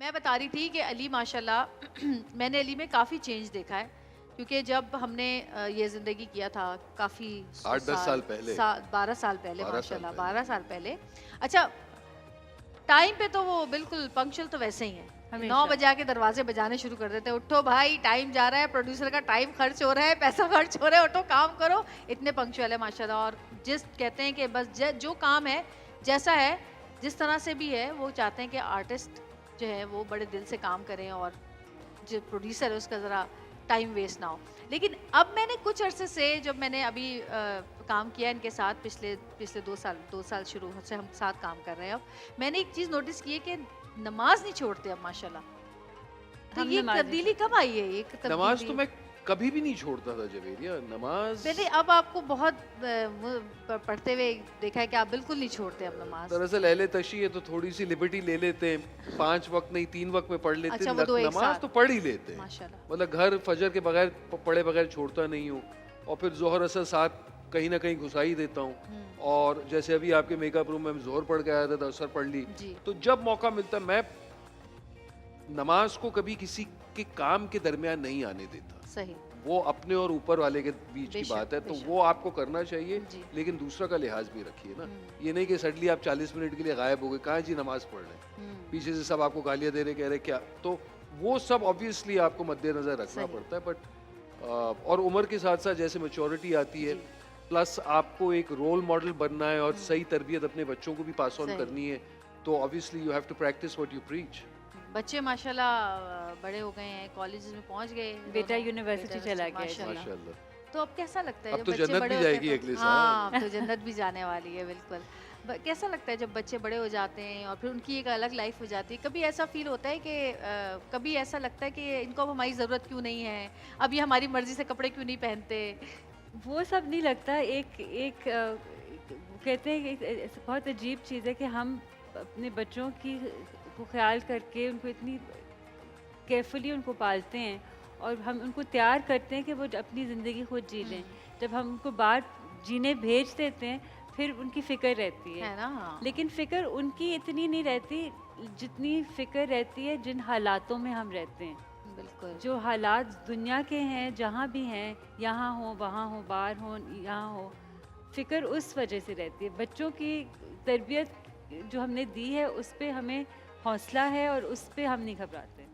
मैं बता रही थी कि अली माशाल्लाह मैंने अली में काफ़ी चेंज देखा है, क्योंकि जब हमने ये ज़िंदगी किया था काफ़ी 8-10 साल पहले, 12 साल पहले 12 साल माशाल्लाह, पहले। 12 साल पहले। अच्छा, टाइम पे तो वो बिल्कुल पंक्चुअल तो वैसे ही है, 9 हमेशा। बजे आके दरवाजे बजाने शुरू कर देते हैं, उठो भाई टाइम जा रहा है, प्रोड्यूसर का टाइम खर्च हो रहा है, पैसा खर्च हो रहा है, उठो काम करो। इतने पंक्चुअल है माशाल्लाह। और जिस कहते हैं कि बस जो काम है जैसा है जिस तरह से भी है, वो चाहते हैं कि आर्टिस्ट जो है वो बड़े दिल से काम करें और जो प्रोड्यूसर है उसका ज़रा टाइम वेस्ट ना हो। लेकिन अब मैंने कुछ अरसे से, जब मैंने अभी काम किया इनके साथ, पिछले पिछले 2 साल शुरू से हम साथ काम कर रहे हैं, अब मैंने एक चीज़ नोटिस की है कि नमाज नहीं छोड़ते अब माशाल्लाह। तो हम ये नमाज नहीं तब्दीली कब आई है? ये नमाज तो तब्दीली मैं कभी भी नहीं छोड़ता था जवेरिया, नमाज। मैंने अब आपको बहुत पढ़ते हुए देखा है कि आप बिल्कुल नहीं छोड़ते अब नमाज। दरअसल अहले तशी है तो थोड़ी सी लिबर्टी ले लेते हैं, 5 वक्त नहीं 3 वक्त में पढ़ लेते अच्छा, हैं। वो 2 एक नमाज साथ। तो पढ़ ही लेते हैं, माशाल्लाह। मतलब घर फजर के बगैर पढ़े बगैर छोड़ता नहीं हूँ। और फिर जोहर असर साथ कहीं ना कहीं घुसा ही देता हूँ। और जैसे अभी आपके मेकअप रूम में मैं जोहर पढ़ के आया था, असर पढ़ ली। जी। तो जब मौका मिलता है मैं नमाज को कभी किसी के काम के दरमियान नहीं आने देता। सही। वो अपने और ऊपर वाले के बीच की बेशक, बात है, तो बेशक। वो आपको करना चाहिए। जी। लेकिन दूसरा का लिहाज भी रखिए ना। ये नहीं कि सडनली आप 40 मिनट के लिए गायब हो गए, कहाँ जी नमाज पढ़ रहे हैं, पीछे से सब आपको गालियां दे रहे, कह रहे क्या। तो वो सब ऑब्वियसली आपको मद्देनजर रखना सही। पड़ता है। बट और उम्र के साथ साथ जैसे मैच्योरिटी आती है, जी। प्लस आपको एक रोल मॉडल बनना है और सही तरबियत अपने बच्चों को भी पास ऑन सही। करनी है, तो obviously you have to practise what you preach. बच्चे माशाल्लाह बड़े हो गए हैं, कॉलेजेस में पहुंच गए, बेटा दोनों। यूनिवर्सिटी बेटा चला गया है। माशाल्लाह। माशाल्लाह। तो अब कैसा लगता है अब जब तो बच्चे जन्नत बड़े भी होते जाएगी हैं अगले तो? साल। हाँ, अब तो जन्नत भी जाने वाली है बिल्कुल। कैसा लगता है जब बच्चे बड़े हो जाते हैं और फिर उनकी एक अलग लाइफ हो जाती है? कभी ऐसा फील होता है कि कभी ऐसा लगता है कि इनको अब हमारी ज़रूरत क्यों नहीं है, अब ये हमारी मर्जी से कपड़े क्यों नहीं पहनते? वो सब नहीं लगता। एक एक कहते हैं कि बहुत अजीब चीज़ है कि हम अपने बच्चों की को ख्याल करके उनको इतनी केयरफुली उनको पालते हैं और हम उनको तैयार करते हैं कि वो अपनी ज़िंदगी खुद जी लें। जब हम उनको बाहर जीने भेज देते हैं फिर उनकी फ़िक्र रहती है ना? हाँ। लेकिन फ़िक्र उनकी इतनी नहीं रहती जितनी फ़िक्र रहती है जिन हालातों में हम रहते हैं। बिल्कुल। जो हालात दुनिया के हैं, जहाँ भी हैं, यहाँ हो वहाँ हो, बाहर हो यहाँ हो, फ़िक्र उस वजह से रहती है। बच्चों की तरबियत जो हमने दी है उस पे हमें हौसला है और उस पे हम नहीं घबराते।